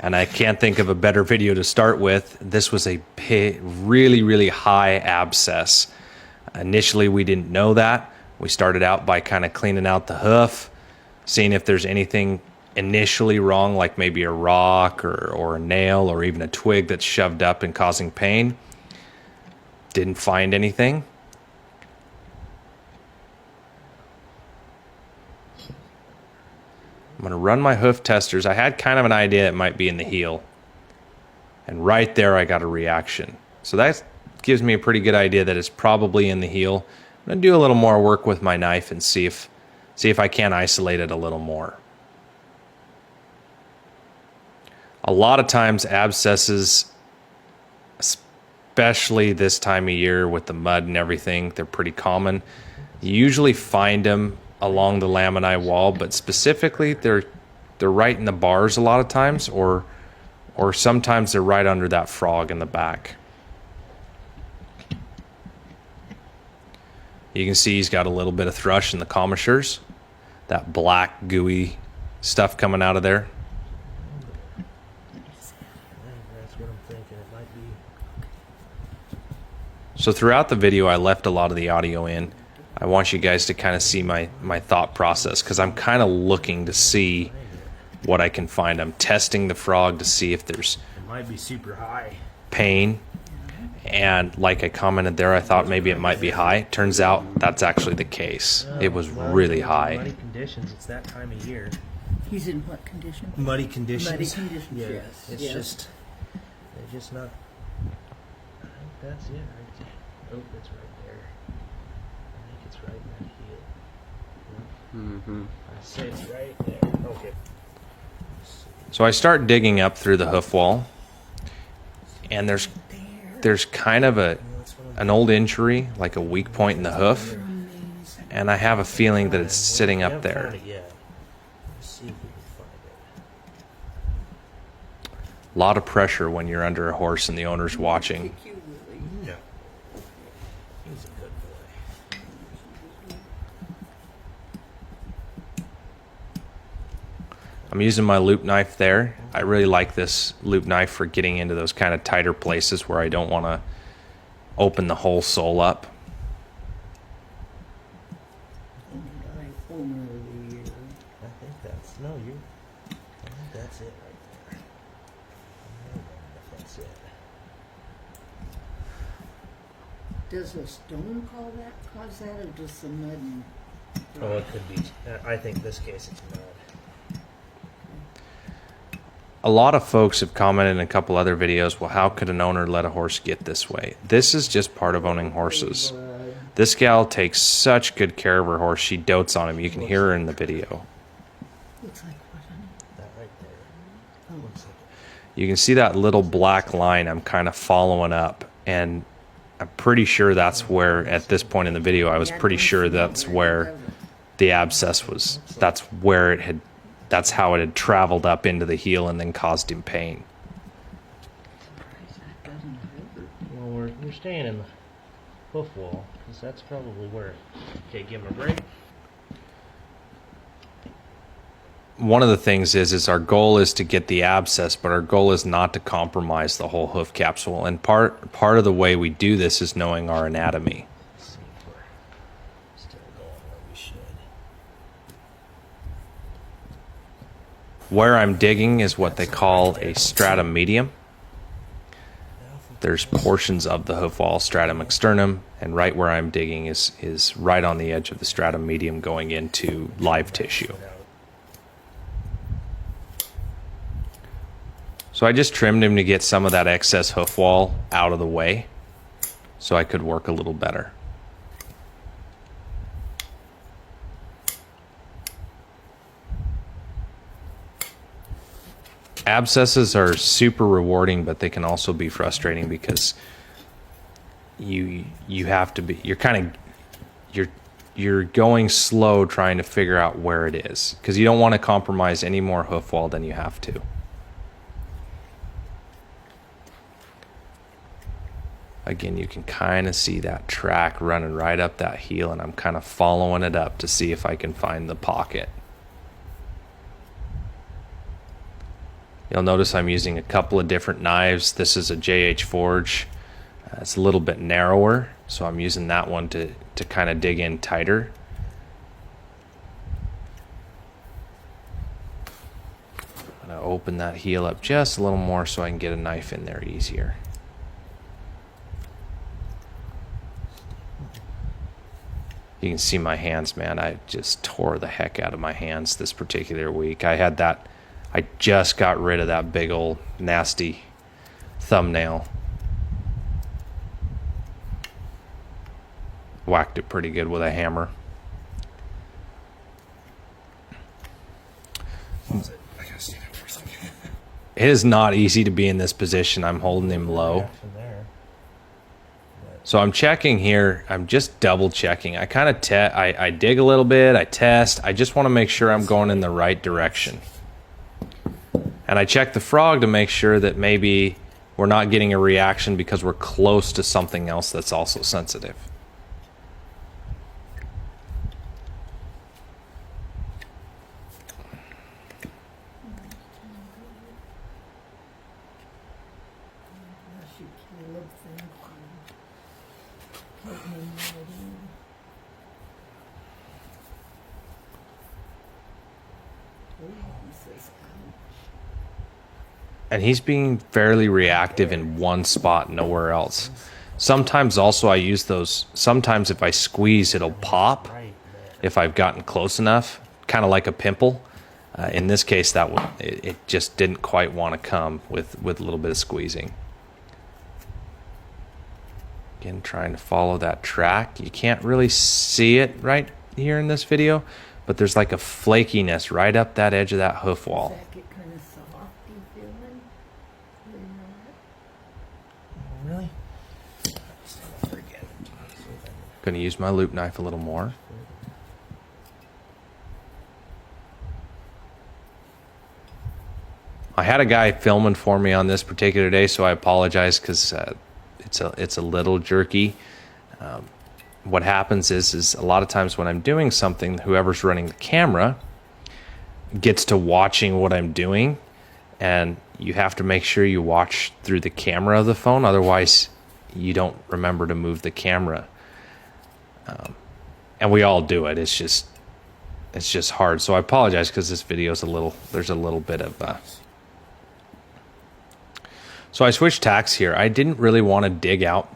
And I can't think of a better video to start with. This was a really, really high abscess. Initially, we didn't know that. We started out by kind of cleaning out the hoof, seeing if there's anything initially wrong, like maybe a rock or a nail or even a twig that's shoved up and causing pain. Didn't find anything. I'm going to run my hoof testers. I had kind of an idea it might be in the heel. And right there I got a reaction. So that gives me a pretty good idea that it's probably in the heel. I'm going to do a little more work with my knife and see if I can isolate it a little more. A lot of times abscesses, especially this time of year with the mud and everything, they're pretty common. You usually find them along the laminae wall, but specifically they're right in the bars a lot of times, or sometimes they're right under that frog in the back. You can see he's got a little bit of thrush in the commissures, that black gooey stuff coming out of there. That's what I'm thinking. It might be. So throughout the video, I left a lot of the audio in. I want you guys to kind of see my thought process, because I'm kind of looking to see what I can find. I'm testing the frog to see if there's It might be super high. pain. And like I commented there, I thought maybe it might be high. Turns out that's actually the case. It was really high. Muddy conditions. It's that time of year. He's in what condition? Muddy conditions. Muddy conditions, Yeah. yes. It's yes. just. It's just not. I think that's it right there. Oh, it's right there. I think it's right in that heel. I say it's right there. Okay. So I start digging up through the hoof wall, and there's kind of an old injury, like a weak point in the hoof, and I have a feeling that it's sitting up there. Let's see if we can find it. A lot of pressure when you're under a horse and the owner's watching. Yeah. He's a good boy. I'm using my loop knife there. I really like this loop knife for getting into those kind of tighter places where I don't want to open the whole sole up. Owner of the year. I think that's I think that's it right there. I don't know if that's it. Does a stone cause that, or just the mud? And Oh, it could be. I think this case it's mud. A lot of folks have commented in a couple other videos, well, how could an owner let a horse get this way? This is just part of owning horses. This gal takes such good care of her horse. She dotes on him. You can hear her in the video. looks like what? Honey? That right there. Oh, Looks like You can see that little black line I'm kind of following up, and I'm pretty sure that's where, at this point in the video, I was pretty sure that's where the abscess was. That's where it had, that's how it had traveled up into the heel and then caused him pain. that doesn't hurt. Well, we're staying in the hoof wall, because that's probably where. Okay, give him a break. One of the things is our goal is to get the abscess, but our goal is not to compromise the whole hoof capsule. And part of the way we do this is knowing our anatomy. Let's see if we're still going where we should. Where I'm digging is what they call a stratum medium. There's portions of the hoof wall, stratum externum, and right where I'm digging is right on the edge of the stratum medium going into live tissue. So I just trimmed him to get some of that excess hoof wall out of the way so I could work a little better. Abscesses are super rewarding, but they can also be frustrating because you have to be, you're going slow trying to figure out where it is, because you don't want to compromise any more hoof wall than you have to. Again, you can kind of see that track running right up that heel, and I'm kind of following it up to see if I can find the pocket. You'll notice I'm using a couple of different knives. This is a JH Forge. It's a little bit narrower, so I'm using that one to kind of dig in tighter. I'm going to open that heel up just a little more so I can get a knife in there easier. You can see my hands, man. I just tore the heck out of my hands this particular week. I just got rid of that big old nasty thumbnail. Whacked it pretty good with a hammer. It is not easy to be in this position. I'm holding him low. So I'm checking here. I'm just double checking. I kind of I dig a little bit. I test. I just want to make sure I'm going in the right direction. And I check the frog to make sure that maybe we're not getting a reaction because we're close to something else that's also sensitive. And he's being fairly reactive in one spot, nowhere else. Sometimes also I use those, sometimes if I squeeze it'll pop if I've gotten close enough, kind of like a pimple. In this case, that one, it just didn't quite want to come with a little bit of squeezing. Again, trying to follow that track. You can't really see it right here in this video, but there's like a flakiness right up that edge of that hoof wall. Really? Gonna use my loop knife a little more. I had a guy filming for me on this particular day, so I apologize because it's a little jerky. What happens is a lot of times when I'm doing something, whoever's running the camera gets to watching what I'm doing, and you have to make sure you watch through the camera of the phone, otherwise you don't remember to move the camera. And we all do it. It's just hard. So I apologize because this video is there's a little bit of so I switched tacks here. I didn't really want to dig out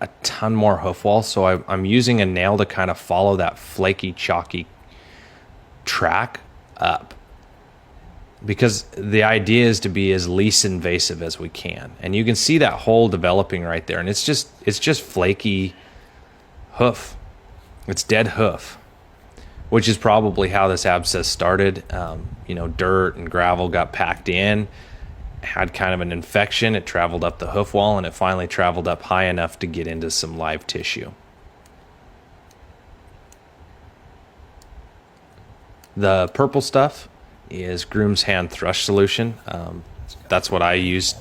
a ton more hoof wall, so I'm using a nail to kind of follow that flaky, chalky track up, because the idea is to be as least invasive as we can. And you can see that hole developing right there, and it's just flaky hoof. It's dead hoof, which is probably how this abscess started. Dirt and gravel got packed in, had kind of an infection. It traveled up the hoof wall, and it finally traveled up high enough to get into some live tissue. The purple stuff is Groom's Hand thrush solution. That's what I use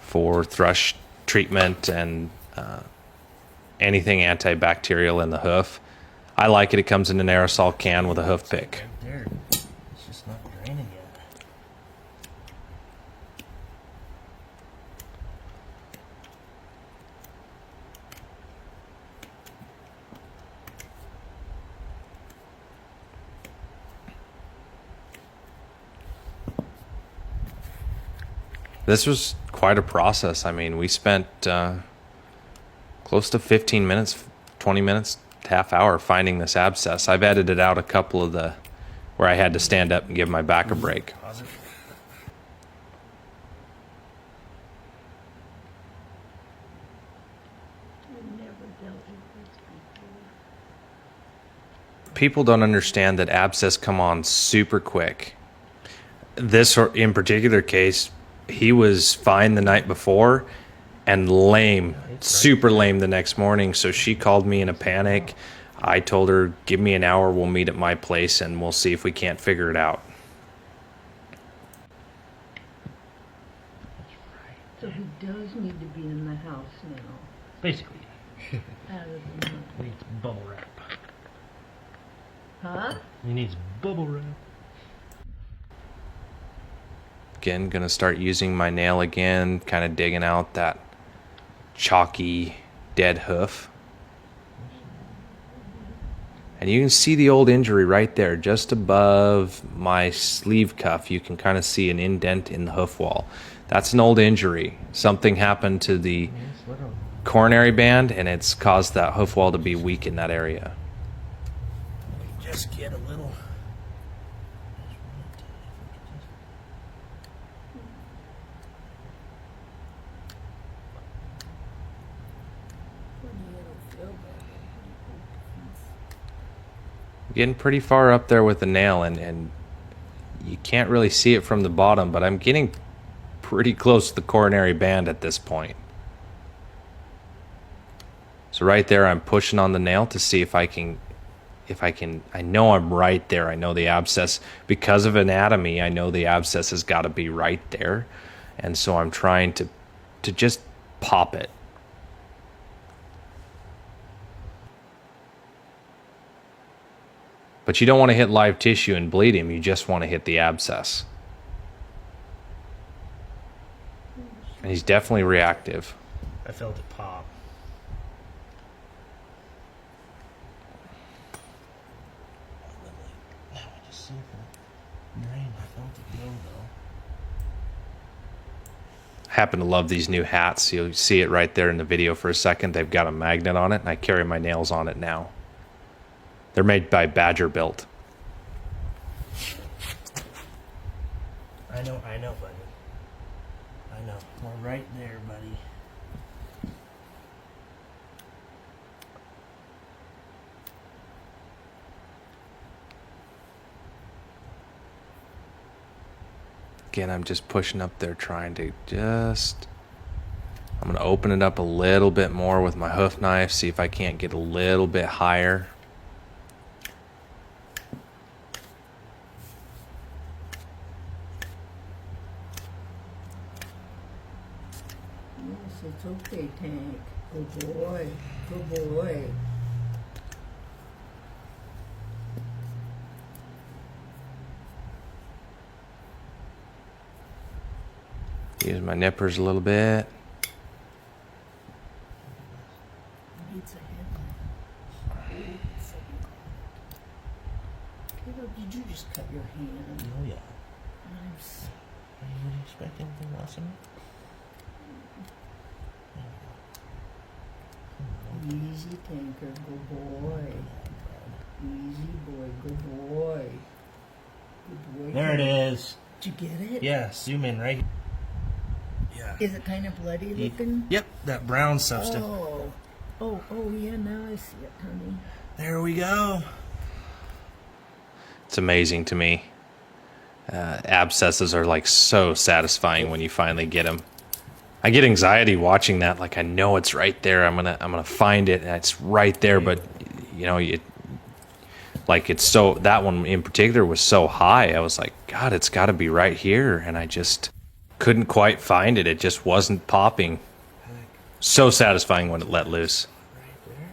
for thrush treatment and anything antibacterial in the hoof. I like it. It comes in an aerosol can with a hoof pick. There. It's just not draining yet. This was quite a process. I mean, we spent close to 15 minutes, 20 minutes, half hour finding this abscess. I've edited out a couple of where I had to stand up and give my back a break. People don't understand that abscess come on super quick. This in particular case, he was fine the night before and lame, super lame the next morning. So she called me in a panic. I told her, give me an hour, we'll meet at my place and we'll see if we can't figure it out. So he does need to be in the house now. Basically. Out of the month. He needs bubble wrap. Huh? He needs bubble wrap. Again, gonna start using my nail again, kind of digging out that chalky dead hoof. And you can see the old injury right there, just above my sleeve cuff. You can kind of see an indent in the hoof wall. That's an old injury. Something happened to the coronary band, and it's caused that hoof wall to be weak in that area. We just get a little. Getting pretty far up there with the nail, and you can't really see it from the bottom, but I'm getting pretty close to the coronary band at this point. So right there, I'm pushing on the nail to see if I can, I know I'm right there. I know the abscess, because of anatomy, I know the abscess has got to be right there. And so I'm trying to just pop it. But you don't want to hit live tissue and bleed him. You just want to hit the abscess. And he's definitely reactive. I felt it pop. Now I just see the drain. I felt it go though. I happen to love these new hats. You'll see it right there in the video for a second. They've got a magnet on it, and I carry my nails on it now. They're made by Badger Built. I know, buddy. I know. We're right there, buddy. Again, I'm just pushing up there, trying to I'm going to open it up a little bit more with my hoof knife, see if I can't get a little bit higher. Yes, it's okay, Tank. Good boy. Good boy. Use my nippers a little bit. Needs a headline. Caleb, did you just cut your hand? Oh yeah. Nice. Would you expect anything less of me? Easy, Tanker. Good boy. Easy boy. Good boy. Good boy. There it is. Did you get it? Yeah, zoom in right. Yeah. Is it kind of bloody looking? Yep, that brown substance. Oh, yeah, now I see it, honey. There we go. It's amazing to me. Abscesses are like so satisfying when you finally get them. I get anxiety watching that. Like, I know it's right there. I'm gonna find it, and it's right there. But you know, it's so, that one in particular was so high. I was like, God, it's got to be right here, and I just couldn't quite find it. It just wasn't popping. So satisfying when it let loose. Right there.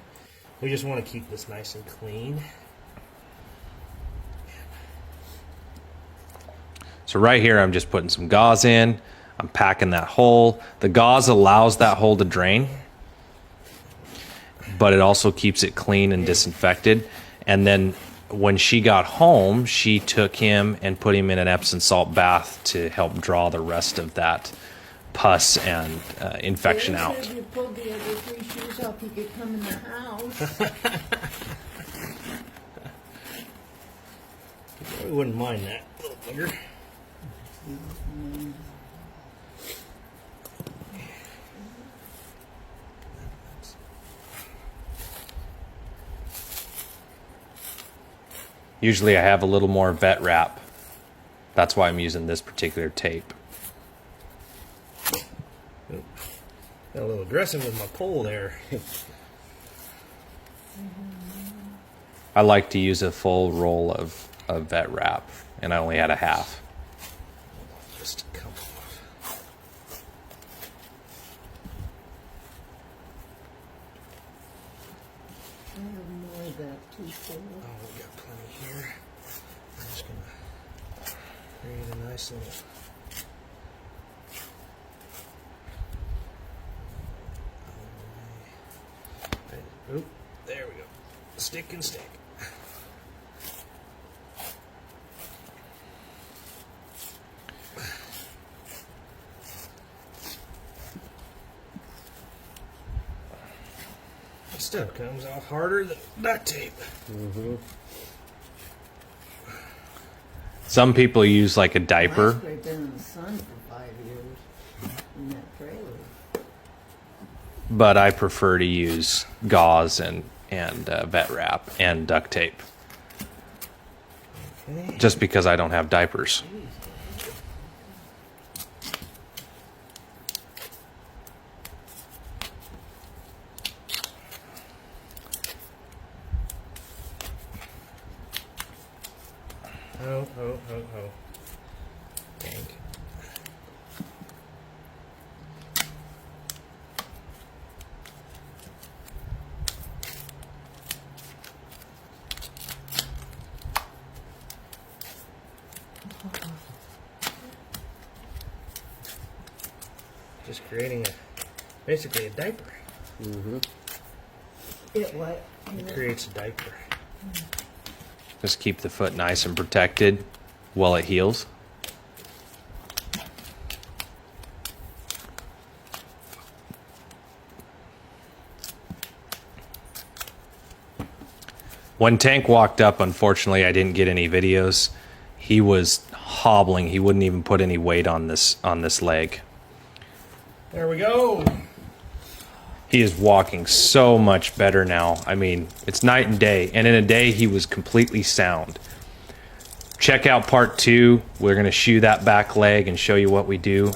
We just want to keep this nice and clean. So right here, I'm just putting some gauze in. I'm packing that hole. The gauze allows that hole to drain, but it also keeps it clean and disinfected. And then when she got home, she took him and put him in an Epsom salt bath to help draw the rest of that pus and infection Daddy out. said you pulled the other 3 shoes off, you could come in the house. I wouldn't mind that little bugger. Usually I have a little more vet wrap. That's why I'm using this particular tape. Got a little aggressive with my pole there. I like to use a full roll of vet wrap, and I only had a half. Just come off. I have more of that too full. Oh, we got plenty here. I'm just gonna create a nice little Oop, there we go. Stick and stick. Stuff comes off harder than duct tape. Some people use like a diaper. I've been in the sun for 5 years in that trailer. But I prefer to use gauze and vet wrap and duct tape, Okay. just because I don't have diapers. Oh. Dang. Just creating basically a diaper. It what? It creates a diaper. Just keep the foot nice and protected while it heals. When Tank walked up, unfortunately, I didn't get any videos. He was hobbling. He wouldn't even put any weight on this leg. There we go. He is walking so much better now. I mean, it's night and day. And in a day, he was completely sound. Check out part 2. We're going to shoe that back leg and show you what we do.